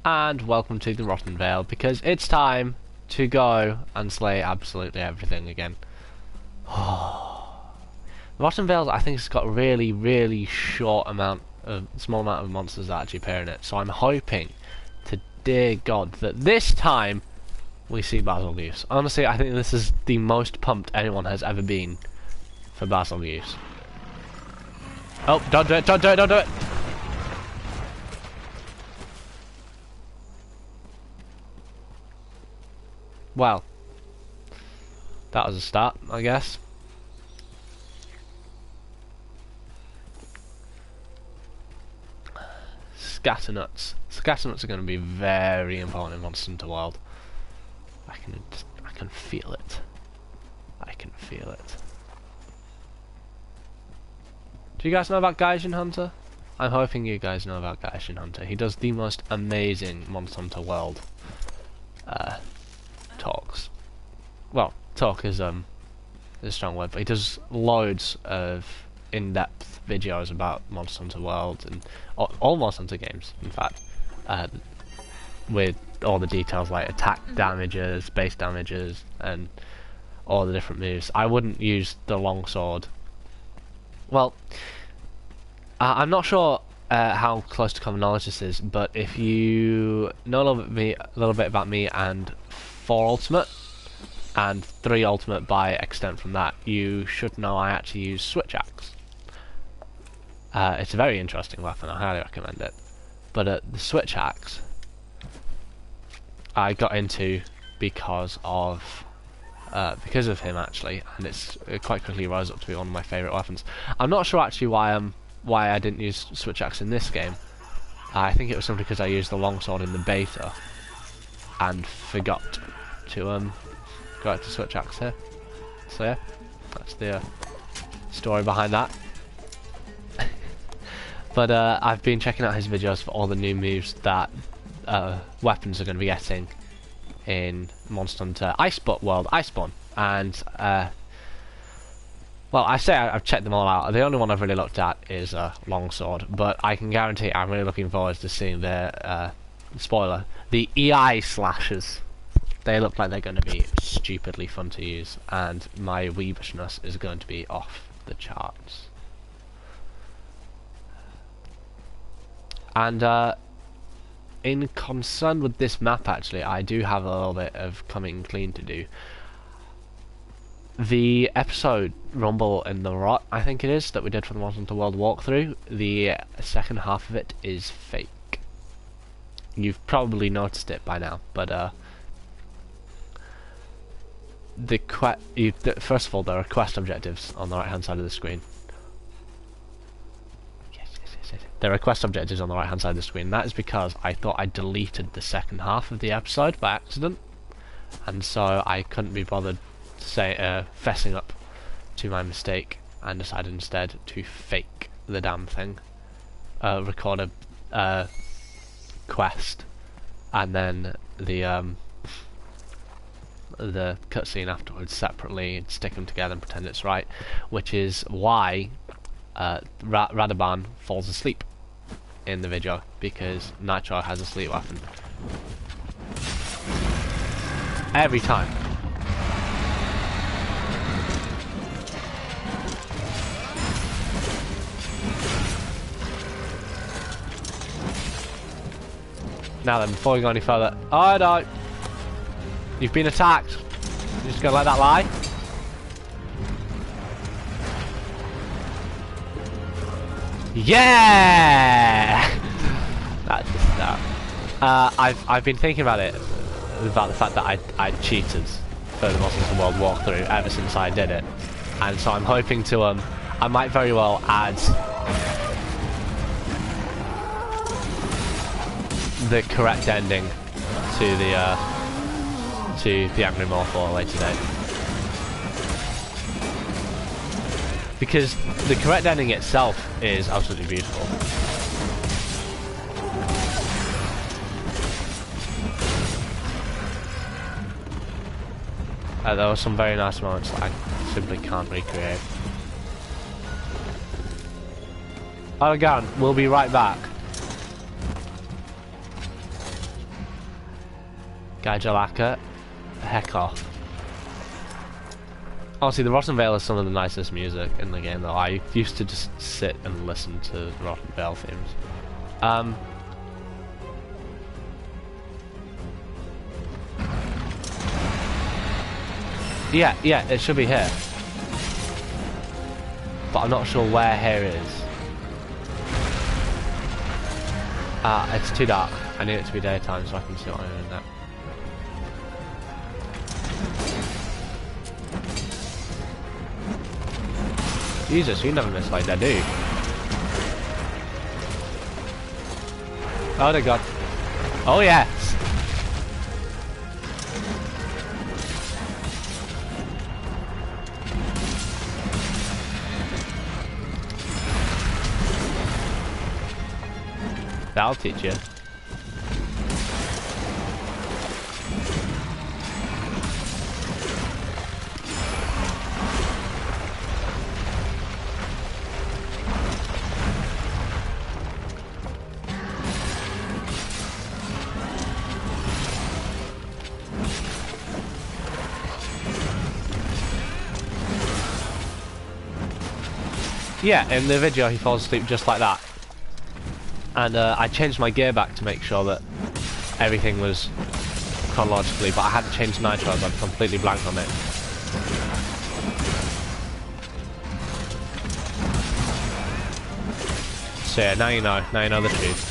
and welcome to the Rotten Vale, because it's time to go and slay absolutely everything again. Rotten Vale, I think, has got a really small amount of monsters that actually appear in it, so I'm hoping to dear God that this time we see Basilgeuse. Honestly, I think this is the most pumped anyone has ever been for Basilgeuse. Oh, don't do it, don't do it, don't do it! Well, that was a start, I guess. Scatternuts. Scatternuts are going to be very important in Monster Hunter World. I can feel it. I can feel it. Do you guys know about Gaijin Hunter? I'm hoping you guys know about Gaijin Hunter. He does the most amazing Monster Hunter World talks. Well, talk is a strong word, but he does loads of in-depth videos about Monster Hunter World and all Monster Hunter games, in fact, with all the details like attack damages, base damages, and all the different moves. I wouldn't use the longsword. Well, I'm not sure how close to common knowledge this is, but if you know a little bit about me and 4 Ultimate and 3 Ultimate by extent from that, you should know I actually use Switch Axe. It's a very interesting weapon, I highly recommend it. But the Switch Axe I got into because of him actually, and it quite quickly rose up to be one of my favourite weapons. I'm not sure actually why I didn't use Switch Axe in this game. I think it was simply because I used the longsword in the beta and forgot to Switch Axe here. So yeah, that's the story behind that. But I've been checking out his videos for all the new moves that weapons are going to be getting in Monster Hunter World Iceborne, and well, I say I've checked them all out. The only one I've really looked at is Longsword, but I can guarantee I'm really looking forward to seeing the spoiler, the EI slashes. They look like they're going to be stupidly fun to use, and my weebishness is going to be off the charts. And in concern with this map, actually, I do have a little bit of coming clean to do. The episode Rumble in the Rot, I think it is, that we did for the Monster Hunter World walkthrough, the second half of it is fake. You've probably noticed it by now, but first of all, there are quest objectives on the right hand side of the screen. There are quest objectives on the right hand side of the screen. That is because I thought I deleted the second half of the episode by accident, and so I couldn't be bothered fessing up to my mistake, and decided instead to fake the damn thing, record a quest, and then the cutscene afterwards separately, and stick them together and pretend it's right, which is why Radaban falls asleep in the video, because Nitro has a sleep weapon every time. Now then, before we go any further, oh no, you've been attacked. You're just gonna let that lie? Yeah! That's just that. I've been thinking about the fact that I cheated for the Monster Hunter World walkthrough ever since I did it, and so I'm hoping to I might very well add the correct ending to the Angry Morphle later date. Because the correct ending itself is absolutely beautiful. There were some very nice moments that I simply can't recreate. Again, we'll be right back. Guy Jalaka, heck off. Honestly, the Rotten Vale is some of the nicest music in the game, though. I used to just sit and listen to Rotten Vale themes. Yeah, it should be here. But I'm not sure where here is. It's too dark. I need it to be daytime so I can see what I'm doing there. Jesus, you never miss like that, do you? Oh my god. Oh yes! That'll teach you. Yeah, in the video he falls asleep just like that. And I changed my gear back to make sure that everything was chronologically, but I had to change nitros, I'd completely blanked on it. So yeah, now you know the truth.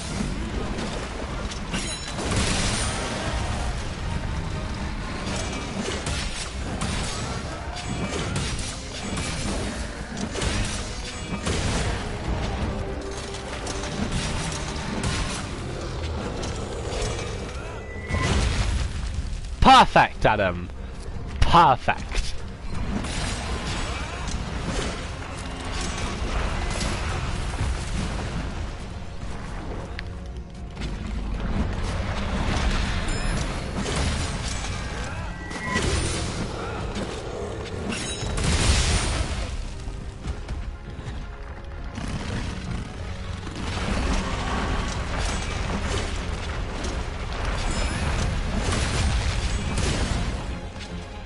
Perfect, Adam. Perfect.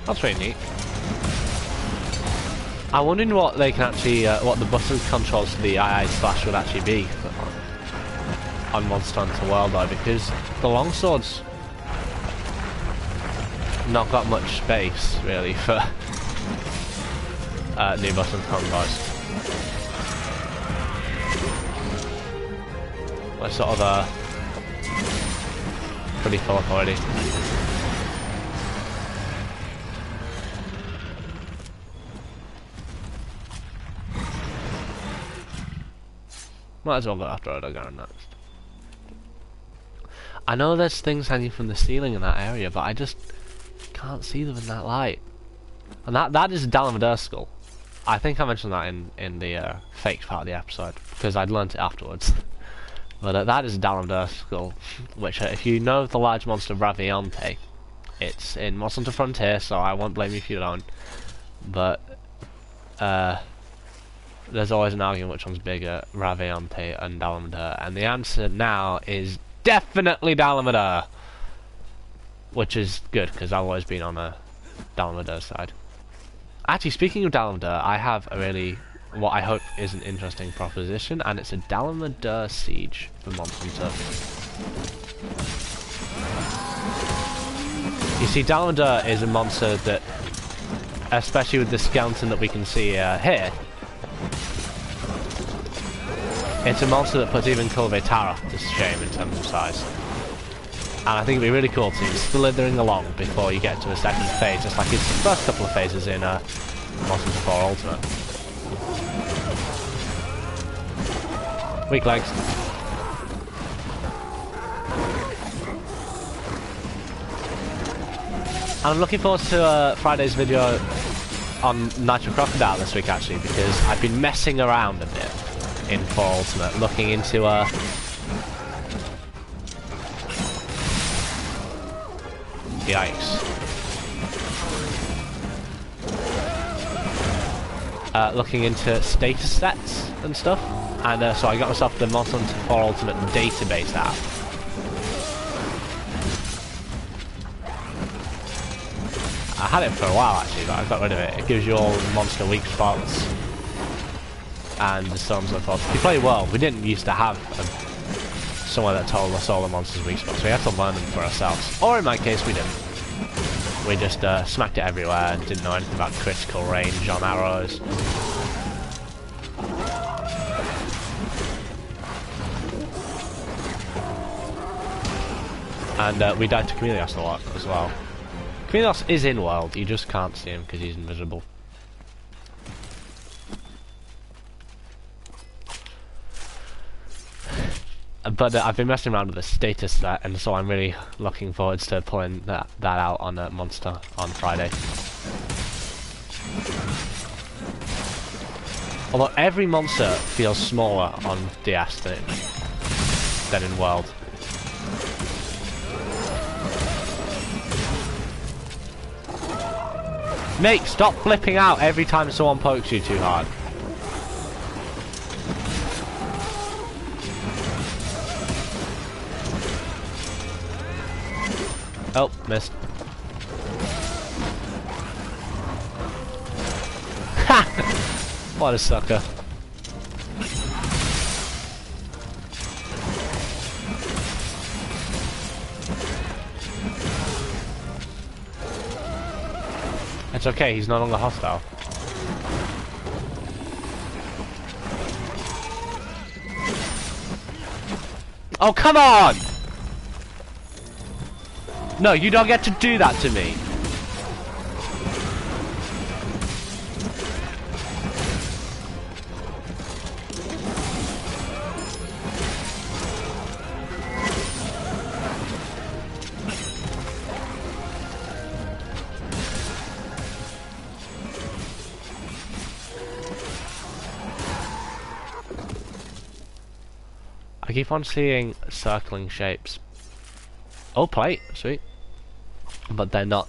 That's pretty neat. I'm wondering what they can actually, what the button controls for the II slash would actually be on Monster Hunter World though, because the longsword's not got much space really for new button combos. We're sort of pretty full up already. Might as well go after Odogaron next. I know there's things hanging from the ceiling in that area, but I just can't see them in that light. And that is a Dalamadur skull. I think I mentioned that in the fake part of the episode, because I'd learnt it afterwards. But that is a Dalamadur skull, which if you know the large monster Ravionte, it's in Monster Hunter Frontier, so I won't blame you if you don't. But there's always an argument which one's bigger, Ravionte and Dalamadur, and the answer now is definitely Dalamadur, which is good because I've always been on a Dalamadur side. Actually, speaking of Dalamadur, I have a really, what I hope is an interesting proposition, and it's a Dalamadur siege for Monster Hunter. You see, Dalamadur is a monster that, especially with the skeleton that we can see here, it's a monster that puts even Kulvetara to shame in terms of size. And I think it'd be really cool to see it slithering along before you get to a second phase, just like its first couple of phases in Monster Hunter 4 Ultimate. Weak legs. And I'm looking forward to Friday's video on Nitro Crocodile this week actually, because I've been messing around a bit in 4 Ultimate, looking into yikes. Looking into status sets and stuff, and so I got myself the Monster Hunter 4 Ultimate database app. I had it for a while actually, but I got rid of it. It gives you all monster weak spots and so on and so forth. If you play well, we didn't used to have somewhere that told us all the monsters' weak spots. We had to learn them for ourselves. Or in my case, we didn't. We just smacked it everywhere and didn't know anything about critical range on arrows. And we died to Chameleos a lot as well. Chameleos is in world, you just can't see him because he's invisible. But I've been messing around with the status set, and so I'm really looking forward to pulling that out on a monster on Friday. Although every monster feels smaller on DS than in world. Mate, stop flipping out every time someone pokes you too hard. Oh, missed. Ha! What a sucker. It's okay, he's no longer hostile. Oh, come on! No, you don't get to do that to me. I keep on seeing circling shapes. Oh, plate, sweet. But they're not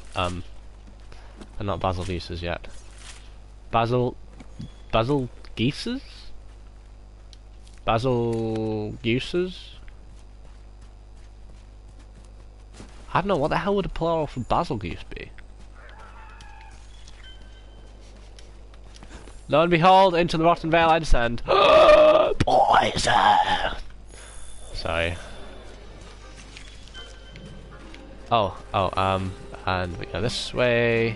basil geeses yet. Basil geeses? Basil gooses? I don't know, what the hell would a plural for basil goose be? Lo and behold, into the rotten vale I descend. Poison! Sorry. And we go this way.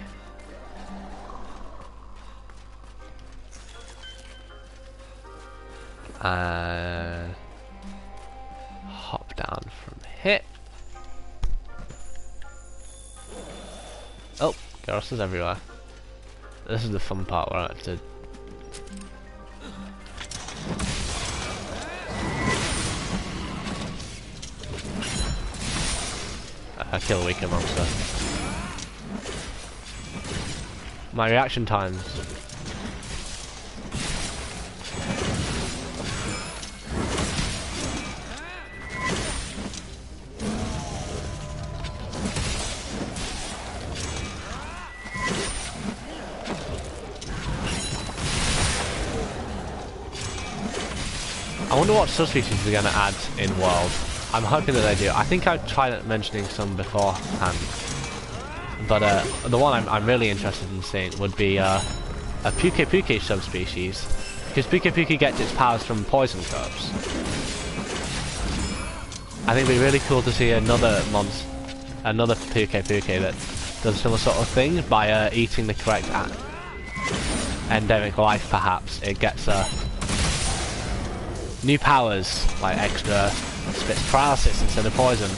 And hop down from here. Oh, Gyros is everywhere. This is the fun part where I have to kill a weaker monster. My reaction times. I wonder what subspecies they're going to add in world. I'm hoping that they do. I think I've tried mentioning some beforehand, but the one I'm really interested in seeing would be a Puke subspecies, because Puke gets its powers from poison curbs. I think it'd be really cool to see another Puke that does a similar sort of thing by eating the correct endemic life. Perhaps it gets new powers, like extra spits paralysis instead of poison.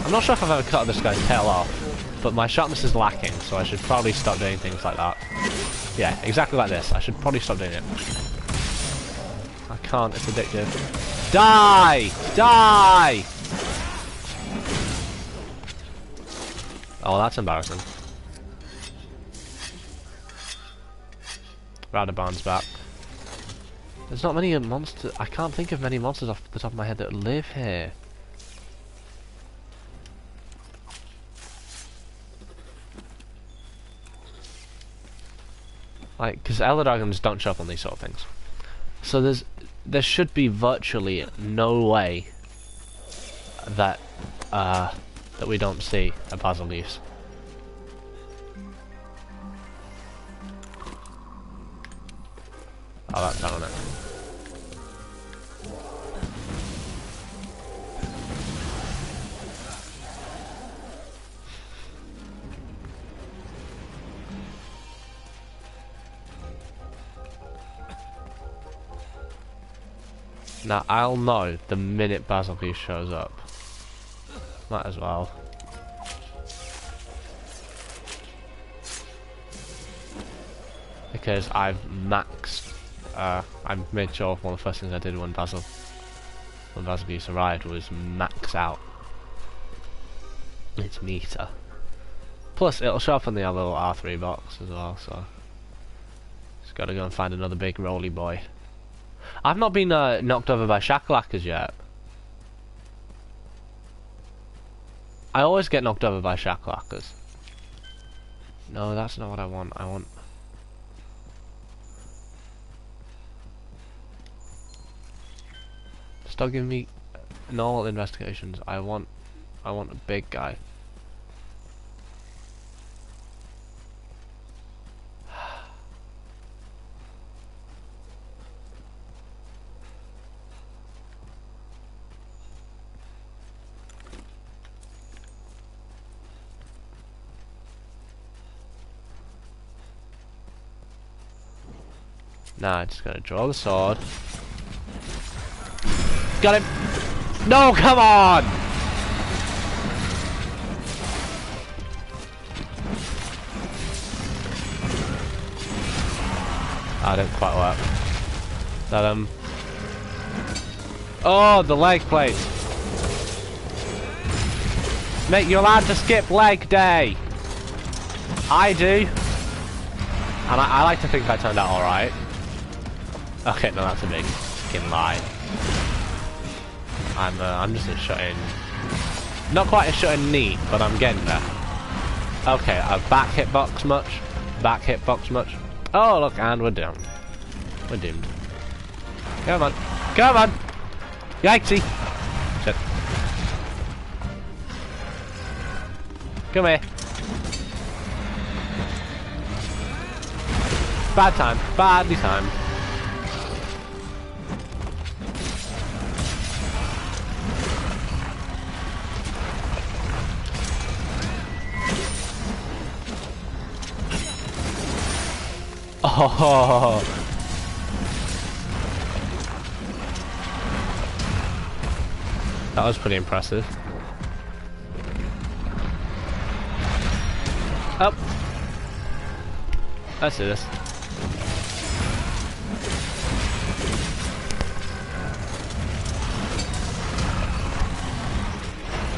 I'm not sure if I've ever cut this guy's tail off, but my sharpness is lacking, so I should probably stop doing things like that. Yeah, exactly like this. I should probably stop doing it. I can't, it's addictive. Die! Die! Oh, that's embarrassing. Radabarn's back. There's not many monsters. I can't think of many monsters off the top of my head that live here. Like, because Elder Dragons don't show up on these sort of things. So there should be virtually no way that that we don't see at Basilius. Oh, that's down on it. Now, I'll know the minute Basilius shows up. Might as well. Because I've maxed, I made sure one of the first things I did when Basilius arrived was max out its meter. Plus, it'll show up on the little R3 box as well, so just gotta go and find another big roly boy. I've not been knocked over by shacklacers yet. I always get knocked over by shacklacers. No, that's not what I want. I want... Stop giving me normal investigations. I want a big guy. Nah, I just gotta draw the sword. Got him! No, come on! That didn't quite work. That, oh, the leg plate! Mate, you're allowed to skip leg day! I do! And I like to think I turned out alright. Okay, no, that's a big fucking lie. I'm just a shot in. Not quite a shot in neat, but I'm getting there. Okay, a back hitbox much? Back hitbox much? Oh, look, and we're doomed. We're doomed. Come on. Come on! Yikesy! Shit. Come here. Bad time. Badly timed. Oh, that was pretty impressive. Up. Let's do this.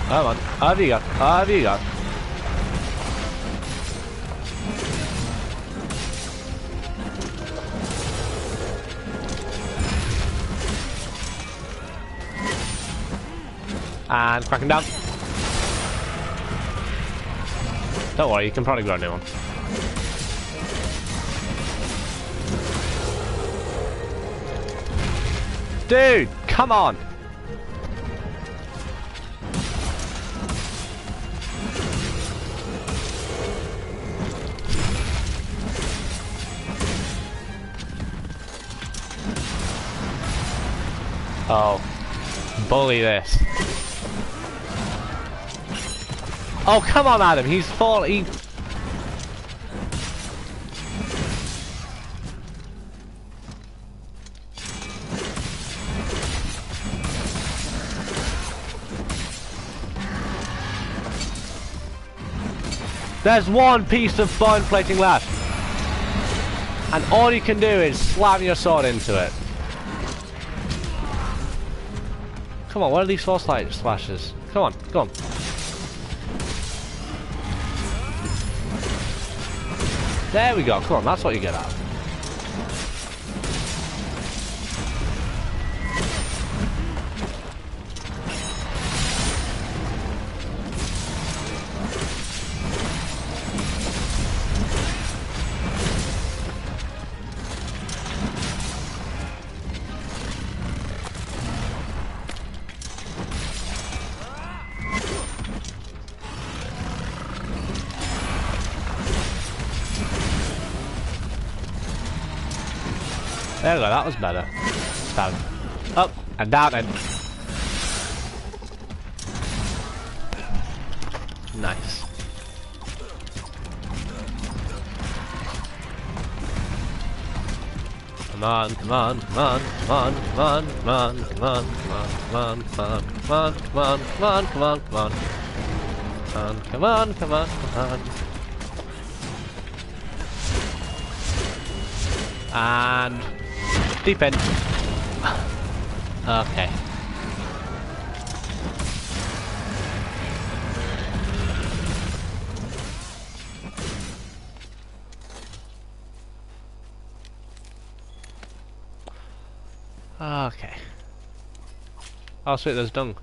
Come on. Have you got? Have you got? And crack him down. Don't worry, you can probably grow a new one. Dude, come on! Oh, bully this. Oh, come on, Adam. He's falling. There's one piece of bone plating left. And all you can do is slam your sword into it. Come on, what are these force light splashes? Come on, come on. There we go, come on, that's what you get out. There we go, that was better. Down. Up and down and... Nice. Come on, come on, come on, come on, come on, come on, come on, come on, come on, come on, come on, come on, come on, come on, come on, come on, come on. And deep end. Okay. Okay. Oh sweet, there's dung.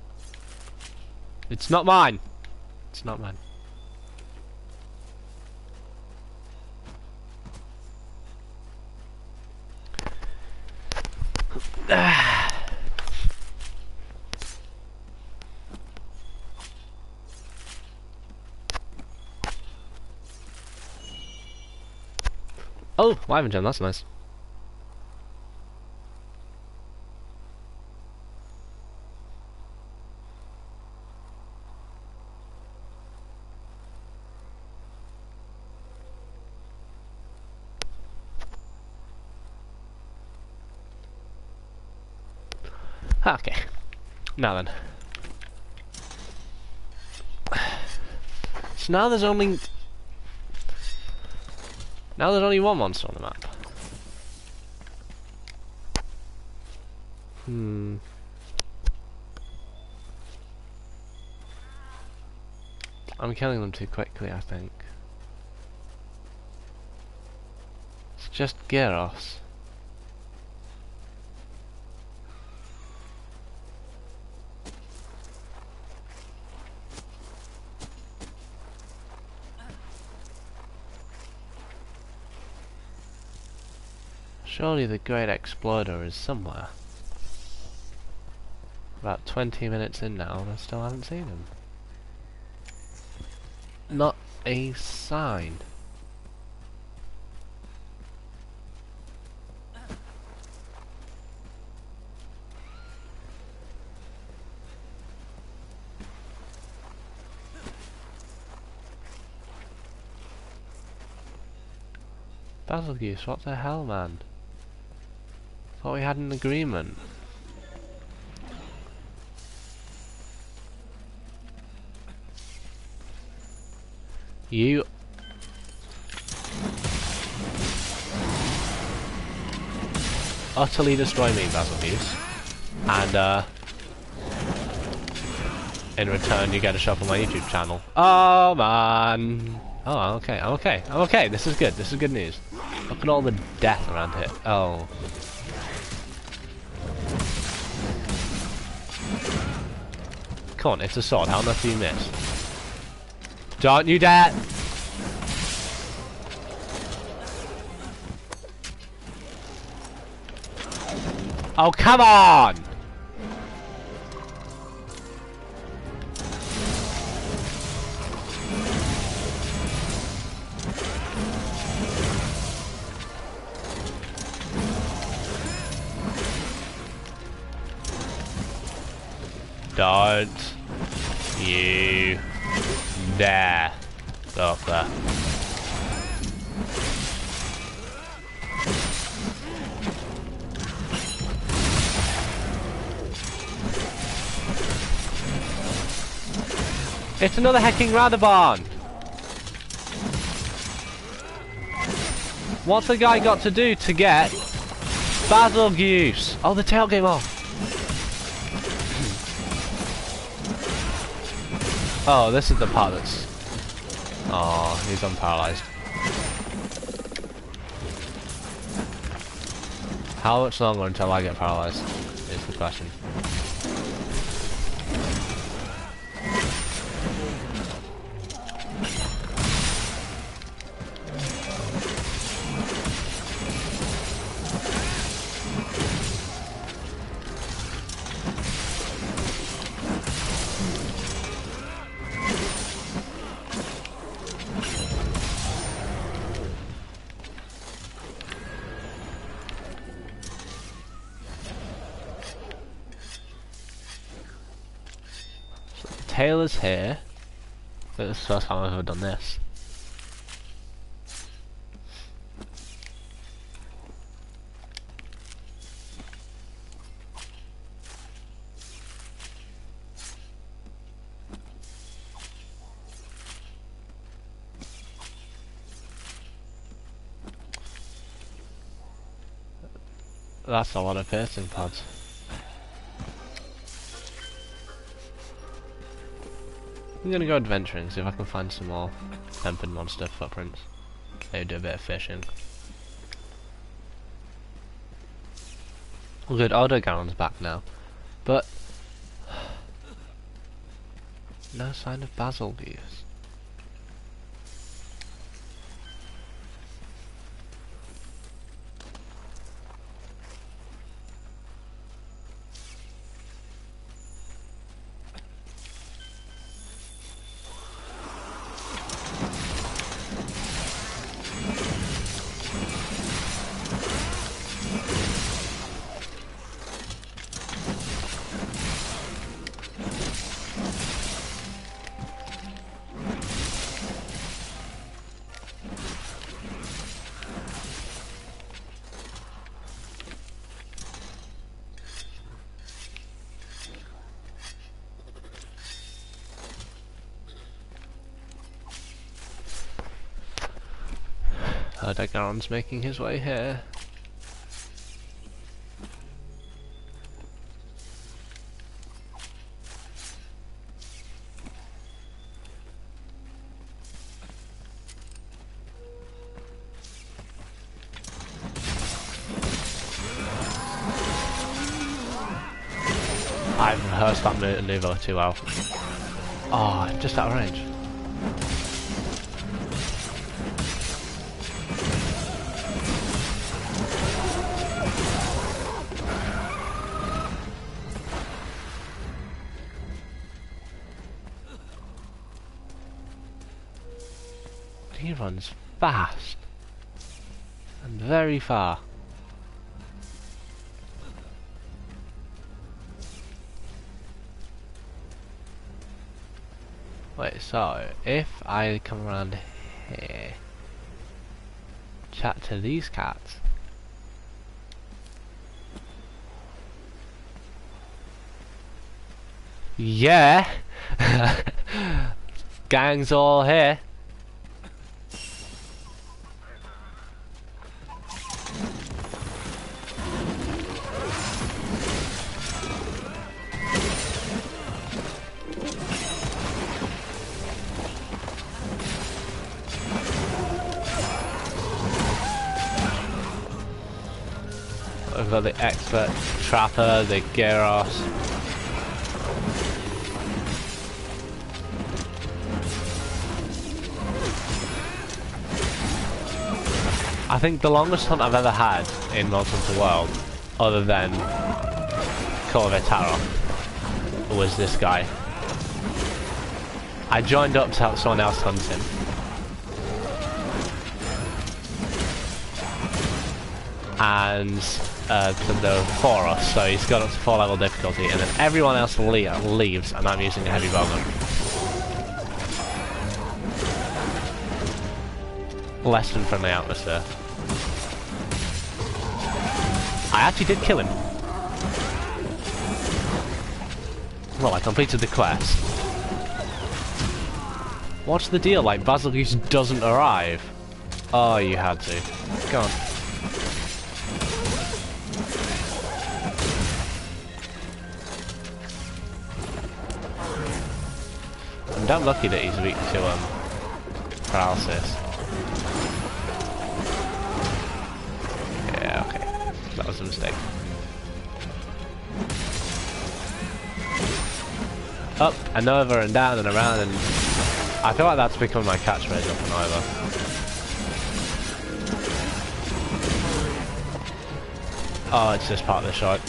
It's not mine. It's not mine. Oh, Wyvern gem, that's nice. Okay, now then. So now there's only one monster on the map. I'm killing them too quickly, I think. It's just Gyros. Surely the Great Exploder is somewhere. About 20 minutes in now and I still haven't seen him. Not a sign. Basilgeuse, what the hell, man? Thought we had an agreement. You utterly destroy me, Basilgeuse, and in return you get a shop on my YouTube channel. Oh man! Oh, I'm okay. I'm okay. I'm okay. This is good. This is good news. Look at all the death around here. Oh. Come on, it's a sword. How much do you miss? Don't you dare! Oh, come on! Don't you dare go up there. It's another hecking Radabon! What's the guy got to do to get Basilgeuse? Oh, the tail came off. Oh, this is the part that's... Oh, he's unparalyzed. How much longer until I get paralyzed is the question. Taylor's here. This is the first time I've ever done this. That's a lot of piercing pods. I'm gonna go adventuring, see if I can find some more tempered monster footprints. Maybe do a bit of fishing. Good, Aldegaron's back now. But no sign of Basil use. Aldegaron's making his way here. I've rehearsed that maneuver too well. Oh, I'm just out of range. He runs fast and very far. Wait, so if I come around here, chat to these cats. Yeah, gang's all here. We've got the expert trapper, the Gyros. I think the longest hunt I've ever had in Monster Hunter World, other than Call of Itaros, was this guy. I joined up to help someone else hunt him. And there were 4 of us, so he's got up to 4 level difficulty, and then everyone else leaves, and I'm using a heavy bowman. Less than friendly atmosphere. I actually did kill him. Well, I completed the quest. What's the deal? Like, Basilius doesn't arrive. Oh, you had to. Go on. I'm damn lucky that he's weak to paralysis. Yeah, okay. That was a mistake. Up and over and down and around, and I feel like that's become my catchphrase up and over. Oh, it's just part of the shot.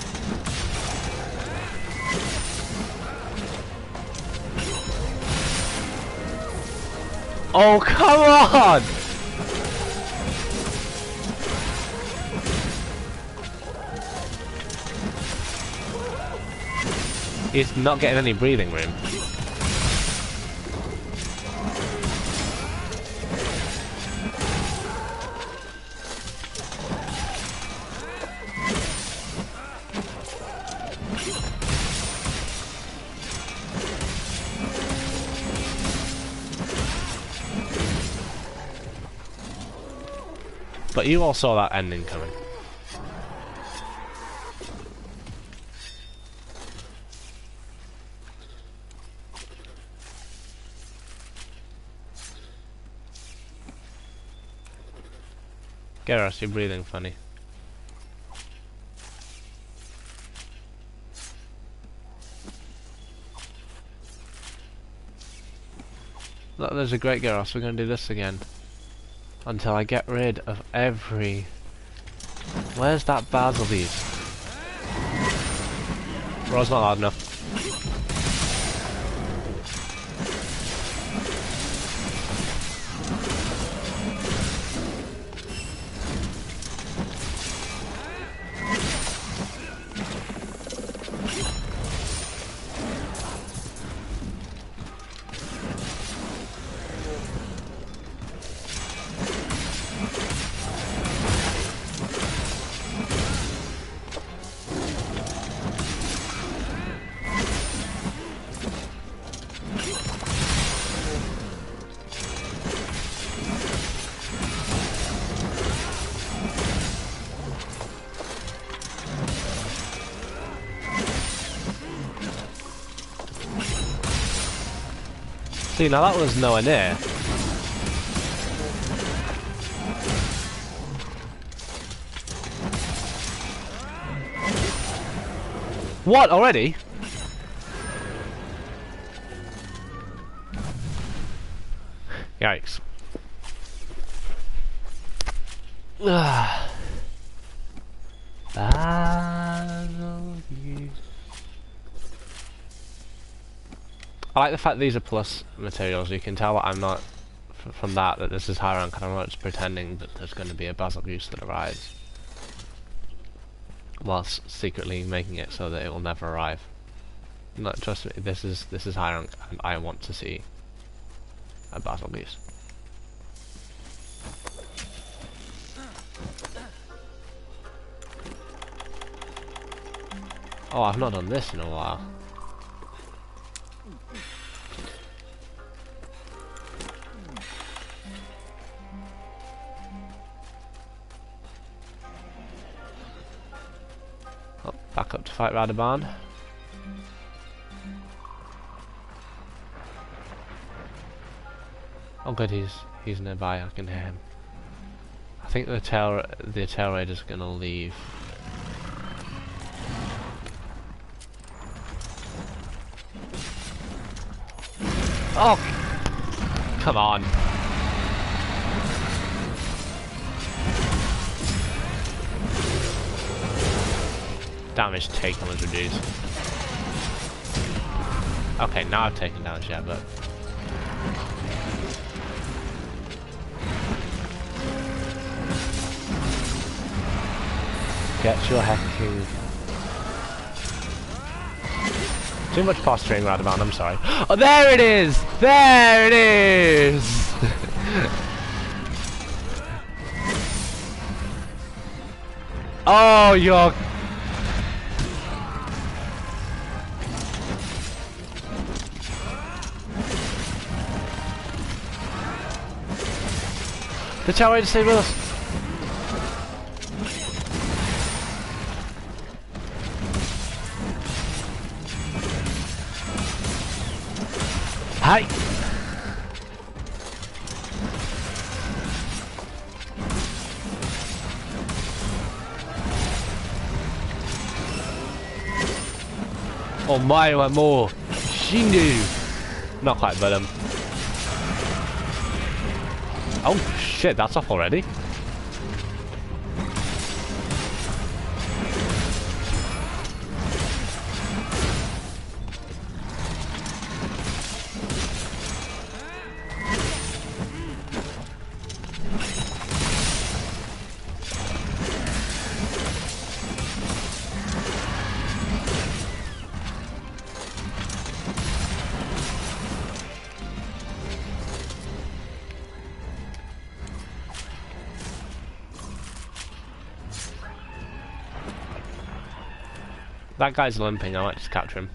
Oh, come on! He's not getting any breathing room. But you all saw that ending coming. Garrus, you're breathing funny. Look, there's a great Garrus. We're going to do this again. Until I get rid of every... Where's that basil beast? Roll's not loud enough. See, now that was nowhere near. What, already? Yikes. I like the fact these are plus materials. You can tell that I'm not, from that this is high rank, and I'm not just pretending that there's going to be a Basilius that arrives, whilst secretly making it so that it will never arrive. No, trust me, this is high rank, and I want to see a Basilius. Oh, I've not done this in a while. Oh, back up to fight Radovan. Oh good, he's nearby, I can hear him. I think the tail raider's gonna leave. Oh, come on. Damage taken was reduced. Okay, now I've taken damage, yeah, but... Get your hecking... Too much posturing, Radovan, I'm sorry. Oh, there it is! There it is! Oh, you're... The tower raider stayed with us. Hi. Oh my, one more. Shindu. Not quite, but oh shit, that's off already. That guy's limping, I might just capture him.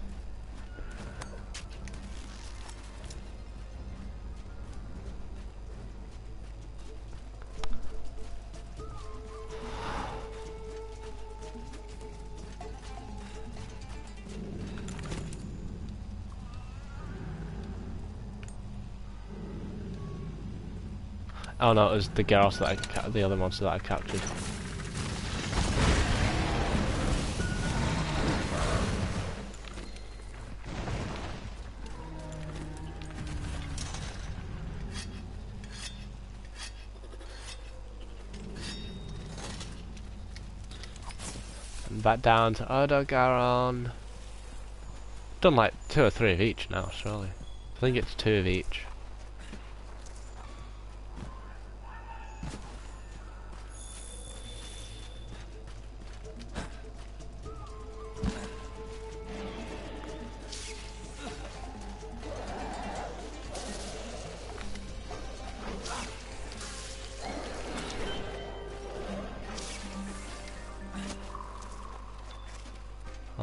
Oh no, it was the girls that the other monster that I captured. And back down to Odogaron. Done like 2 or 3 of each now, surely. I think it's 2 of each.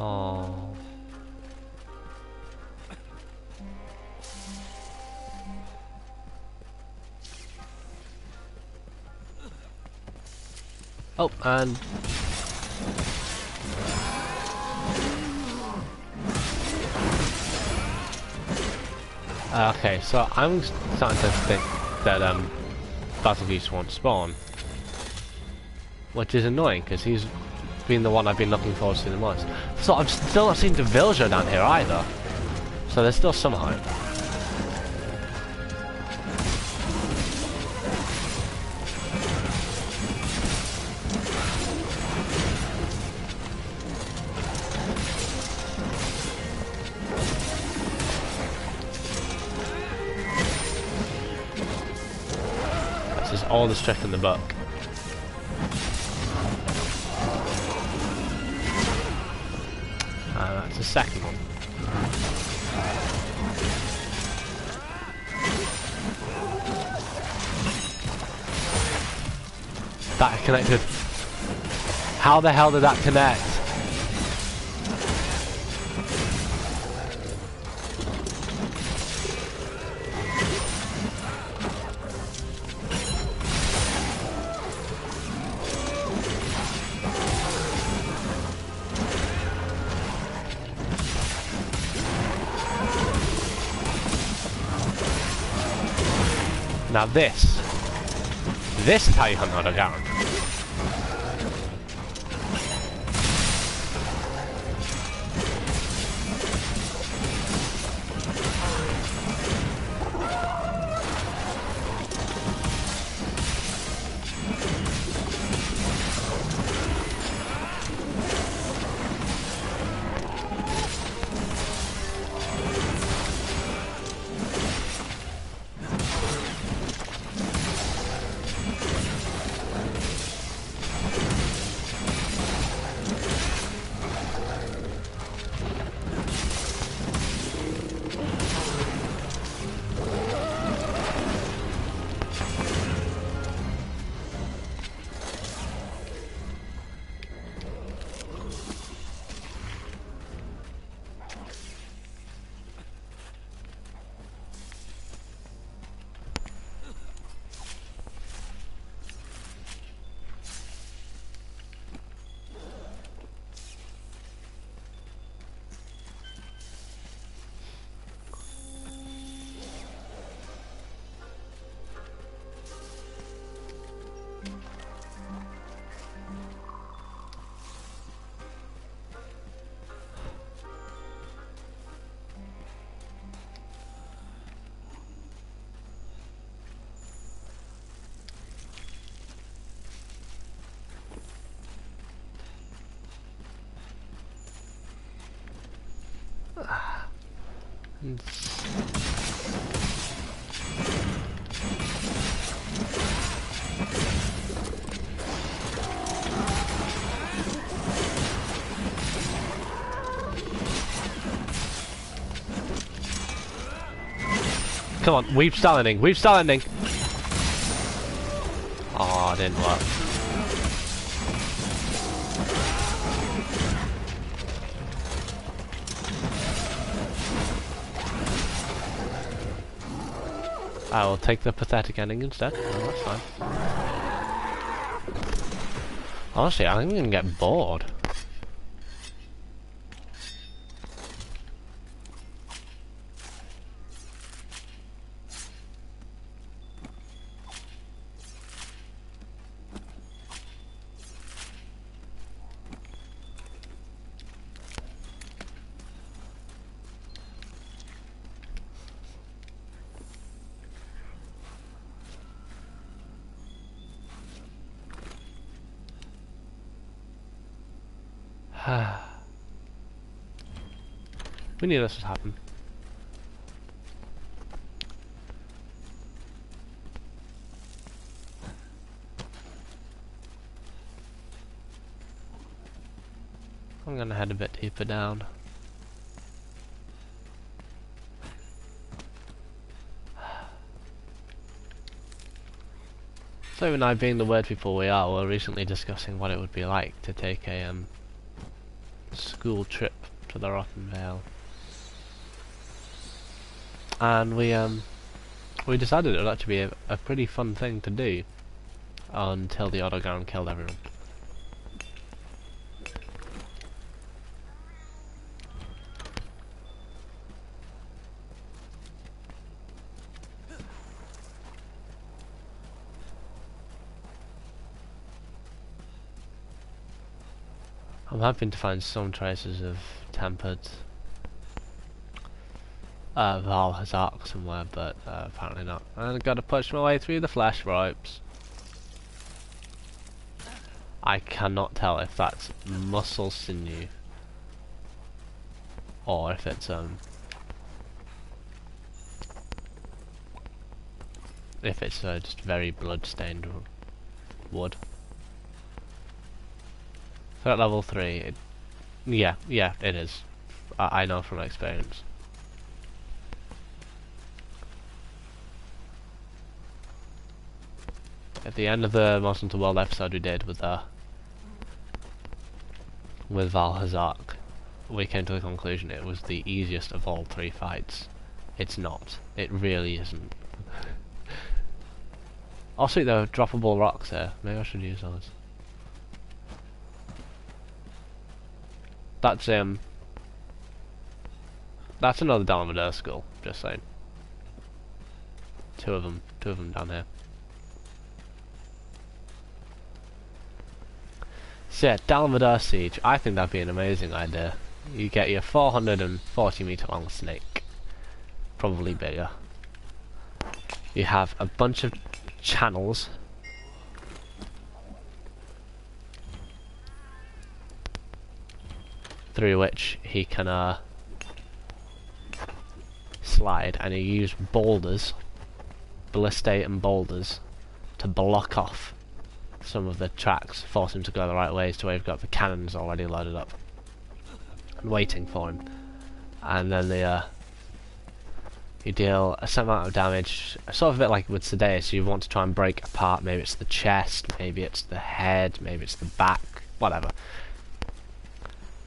Oh. Oh, and okay, so I'm starting to think that Battlegeese won't spawn, which is annoying because he's been the one I've been looking forward to the most. So I'm still not seeing the villager down here either. So there's still some hope. This is all the trick in the book. That's the second one. That connected. How the hell did that connect? Now this is how you hunt Odogaron. Come on, weave star landing, weave star landing. Oh, it didn't work. I will take the pathetic ending instead. No, that's fine. Honestly, I think I'm gonna get bored. We knew this would happen. I'm gonna head a bit deeper down. So even I, being the word people we are, were recently discussing what it would be like to take a school trip to the Rotten Vale. And we decided it would actually be a pretty fun thing to do until the autoground killed everyone. I'm hoping to find some traces of tempered Vale somewhere, but apparently not. And I've got to push my way through the flesh ropes. I cannot tell if that's muscle sinew or if it's just very blood-stained wood. So at level 3, yeah, it is. I know from experience. At the end of the Monster Hunter World episode we did with Vale, we came to the conclusion it was the easiest of all 3 fights. It's not. It really isn't. Oh sweet, there are droppable rocks here. Maybe I should use those. That's another Dalmadur skull, just saying. Two of them down here. So yeah, Dalmadur Siege, I think that'd be an amazing idea. You get your 440 meter long snake, probably bigger. You have a bunch of channels. Through which he can slide, and you use boulders, ballistate and boulders, to block off some of the tracks, force him to go the right ways to where you've got the cannons already loaded up and waiting for him. And then you deal a certain amount of damage, sort of a bit like with Sedaeus. You want to try and break apart, maybe it's the chest, maybe it's the head, maybe it's the back, whatever.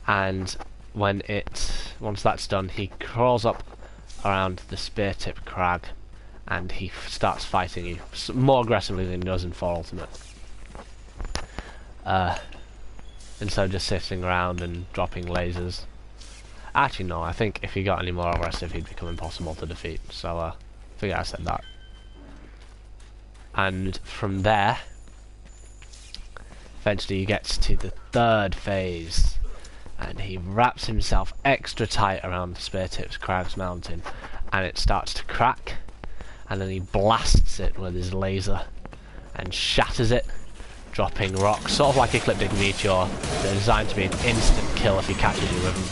And once that's done, he crawls up around the spear tip crag and he starts fighting you more aggressively than he does in 4 Ultimate. Instead of just sitting around and dropping lasers. Actually no, I think if he got any more aggressive he'd become impossible to defeat, so forget I said that. And from there, eventually he gets to the 3rd phase. And he wraps himself extra tight around the Spear Tips Crag's mountain, and it starts to crack, and then he blasts it with his laser and shatters it, dropping rocks, sort of like Ecliptic Meteor. They're designed to be an instant kill if he catches you with them.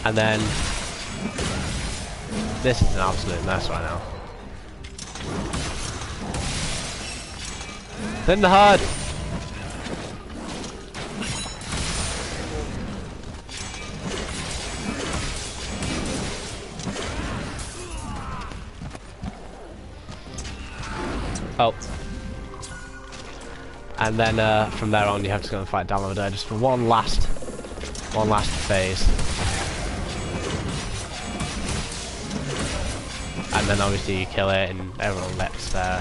And then this is an absolute mess right now. Thin the herd! Oh. And then from there on you have to go and fight Dalmadur just for one last phase. And then obviously you kill it and everyone lets their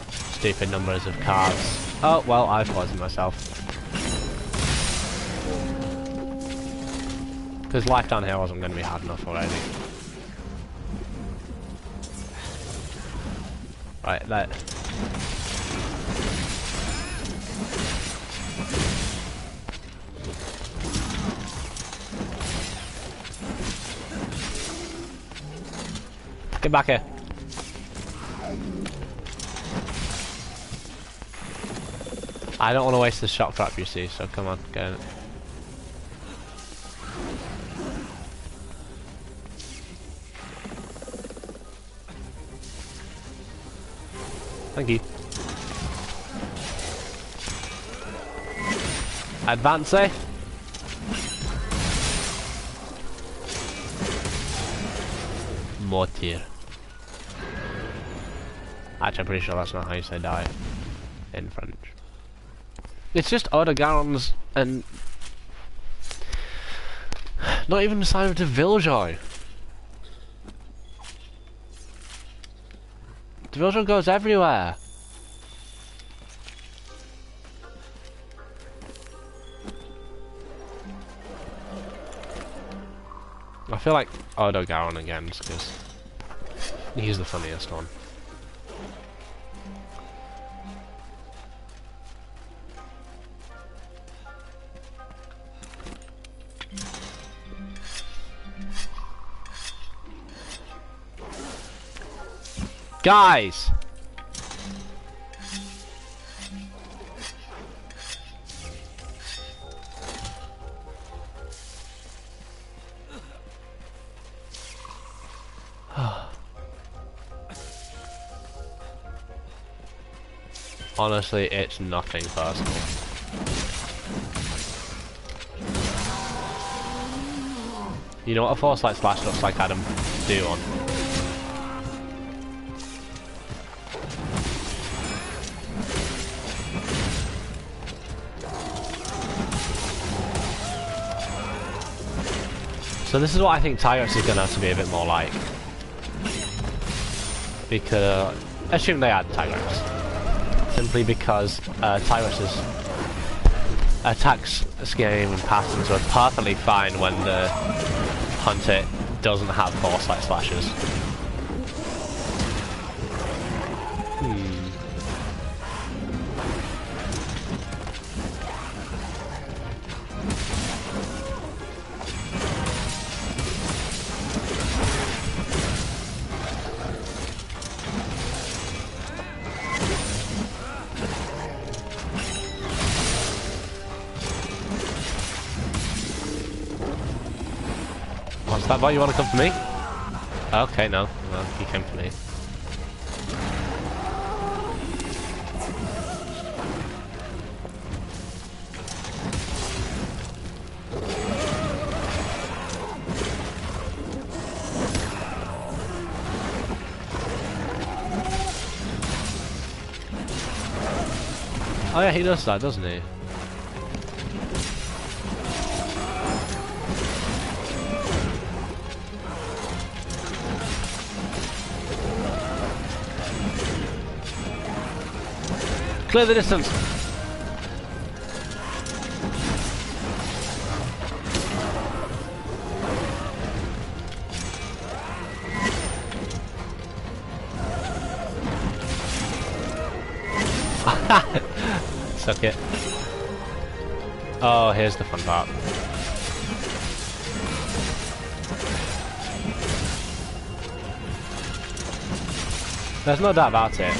stupid numbers of cards. Oh, well, I've poisoned myself. Because life down here wasn't going to be hard enough already. Right, get back here. I don't want to waste the shock trap, you see, so come on, get in it. Thank you. Advance, eh? Mortier. Actually, I'm pretty sure that's not how you say die in French. It's just autogarons and not even decided to Villjoy. The Villjoy goes everywhere. I feel like autogaron again, just because he's the funniest one. Guys! Honestly, it's nothing personal. You know what a force light slash looks like, Adam? Do one. So this is what I think Tyrex is going to have to be a bit more like. Because, assume they add Tyrex. Simply because Tyrus's attacks, scheme and patterns are perfectly fine when the hunter doesn't have foresight slashes. What's that about? You want to come for me? Okay, no. Well, he came for me. Oh yeah, he does that, doesn't he? Clear the distance! Suck it. Oh, here's the fun part. There's no doubt about it.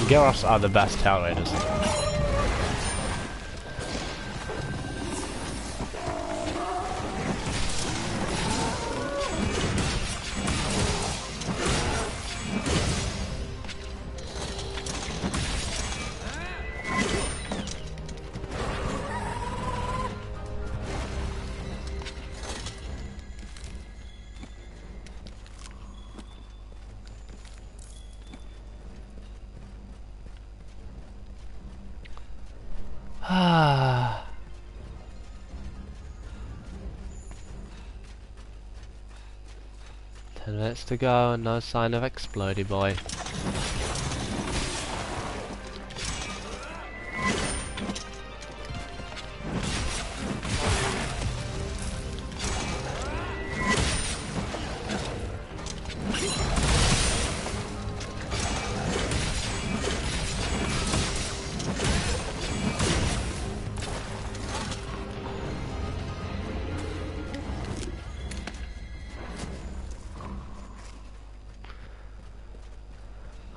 Gyros are the best tail raiders. Ah. 10 minutes to go and no sign of Explodey Boy.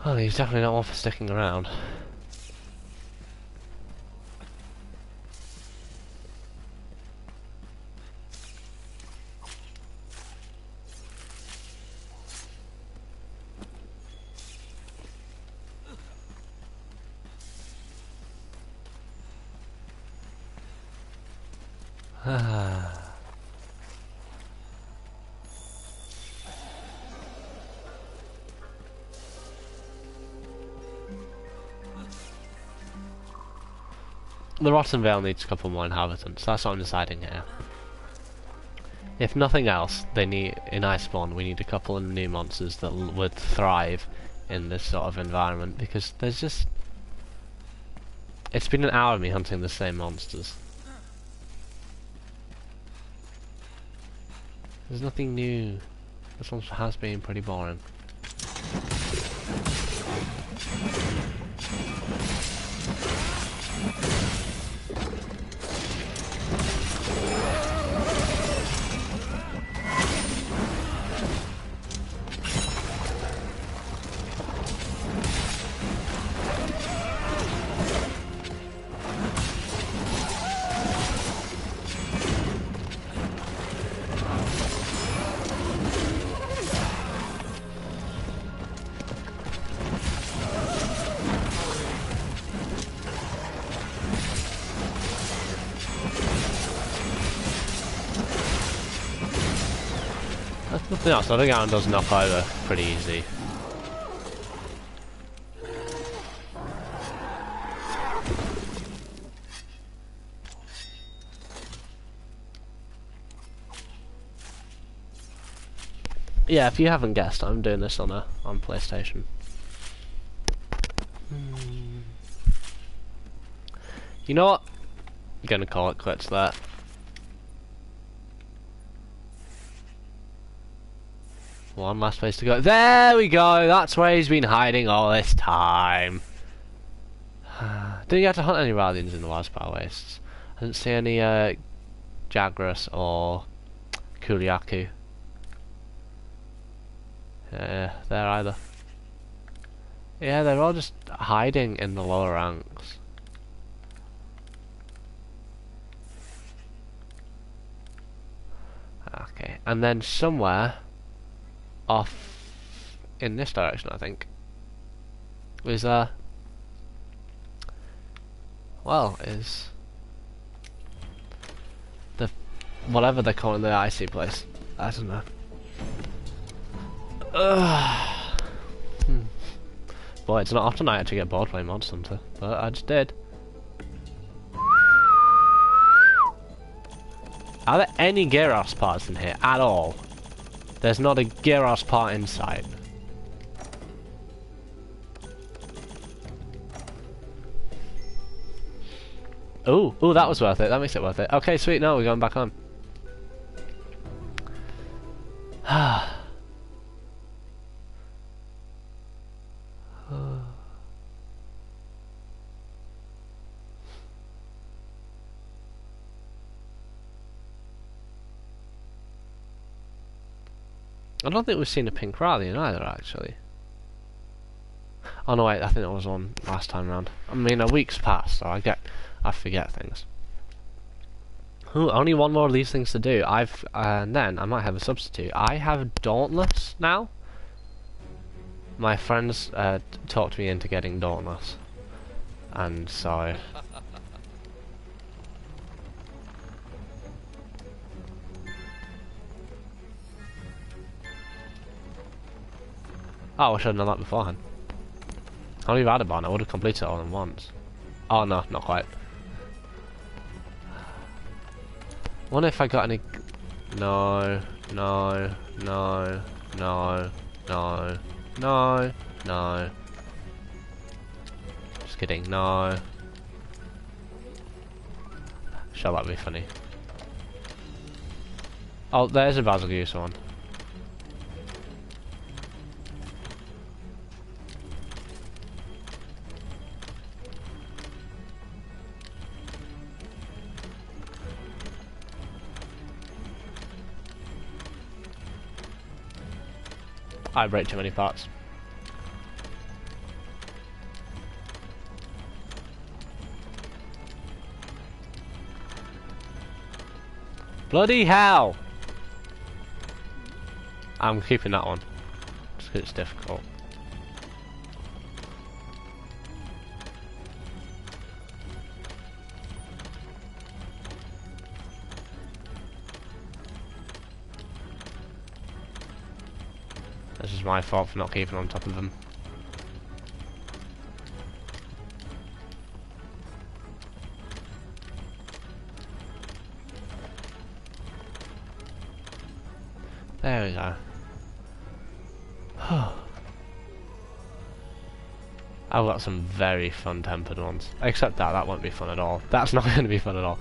Well, he's definitely not one for sticking around. The Rotten Vale needs a couple more inhabitants. That's what I'm deciding here. If nothing else, they need in Iceborne. We need a couple of new monsters that would thrive in this sort of environment, because there's just... It's been an hour of me hunting the same monsters. There's nothing new. This one has been pretty boring. Nothing else, I think Aaron does knock over pretty easy. Yeah, if you haven't guessed, I'm doing this on PlayStation. You know what? I'm gonna call it quits there. One last place to go. There we go! That's where he's been hiding all this time. Didn't get to hunt any Radians in the Wildspire Wastes. I didn't see any Jagras or Kuliaku. There either. Yeah, they're all just hiding in the lower ranks. Okay, and then somewhere off in this direction, I think, is is the whatever they're calling the icy place. I don't know. Boy, it's not often I actually get bored playing Monster Hunter, but I just did. Are there any Gyros parts in here at all? There's not a Gyros part in sight. Ooh, that was worth it. That makes it worth it. Okay, sweet. No, we're going back home. I don't think we've seen a pink Radian either, actually. Oh no, wait, I think that was on last time round. I mean, a week's passed, so I forget things. Ooh, only one more of these things to do. And then I might have a substitute. I have Dauntless now. My friends talked me into getting Dauntless, and so. Oh, I should have done that beforehand. I only had a barn, I would have completed it all in once. Oh no, not quite. Wonder if I got any... No. Just kidding, no. Sure, that'd be funny. Oh, there's a Basil one. I break too many parts. Bloody hell! I'm keeping that one. Just 'cause it's difficult. This is my fault for not keeping on top of them. There we go. I've got some very fun-tempered ones. Except that won't be fun at all. That's not going to be fun at all.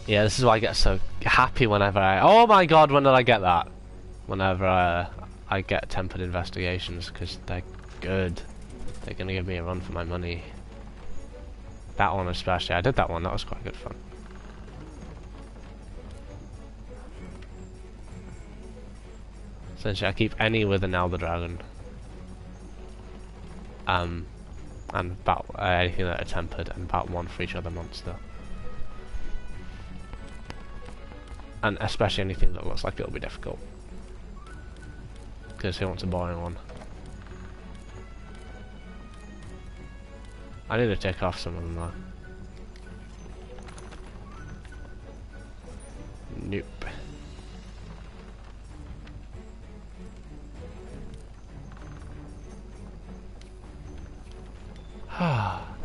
Yeah, this is why I get so happy whenever I... Oh my god, when did I get that? Whenever I get tempered investigations, because they're good. They're going to give me a run for my money. That one especially. I did that one, that was quite good fun. Essentially, I keep any with an Elder Dragon. And about anything that are tempered, and about one for each other monster. And especially anything that looks like it'll be difficult. Because who wants a boring one? I need to take off some of them though. Nope.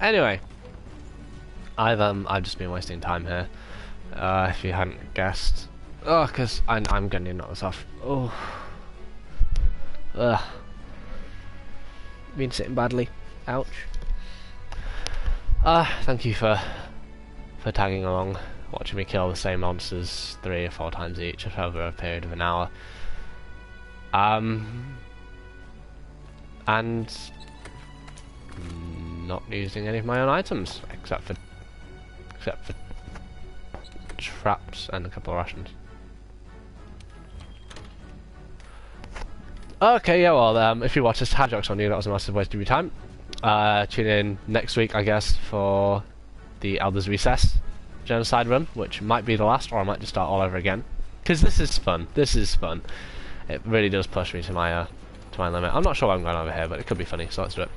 Anyway, I've just been wasting time here. If you hadn't guessed, because I'm going to knock this off. Oh, been sitting badly. Ouch. Thank you for tagging along, watching me kill the same monsters 3 or 4 times each over a period of an hour. And not using any of my own items except for traps and a couple of rations. Okay, yeah, well, if you watch this, joke's on you, that was a massive waste of your time. Tune in next week, I guess, for the Elder's Recess Genocide run, which might be the last, or I might just start all over again. Because this is fun. This is fun. It really does push me to my limit. I'm not sure why I'm going over here, but it could be funny, so let's do it.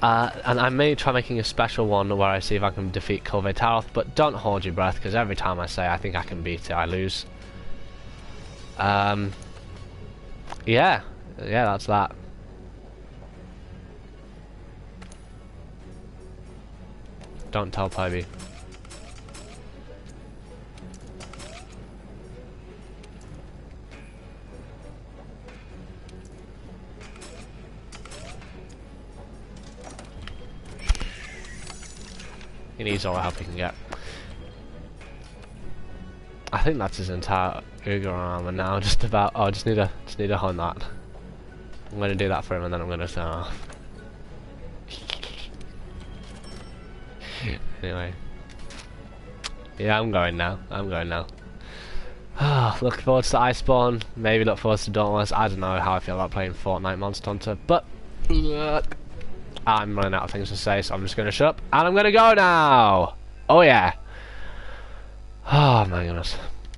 And I may try making a special one where I see if I can defeat Kulve Taroth, but don't hold your breath, because every time I say I think I can beat it, I lose. Yeah, that's that. Don't tell Poby. He needs all the help he can get. I think that's his entire Uger armor now. Just about. Oh, I just need to hunt that. I'm gonna do that for him, and then I'm gonna turn off. Anyway, yeah, I'm going now. Look forward to Iceborne. Maybe look forward to Dauntless. I don't know how I feel about playing Fortnite Monster Hunter, but I'm running out of things to say, so I'm just going to shut up and I'm going to go now. Oh yeah. Oh my goodness.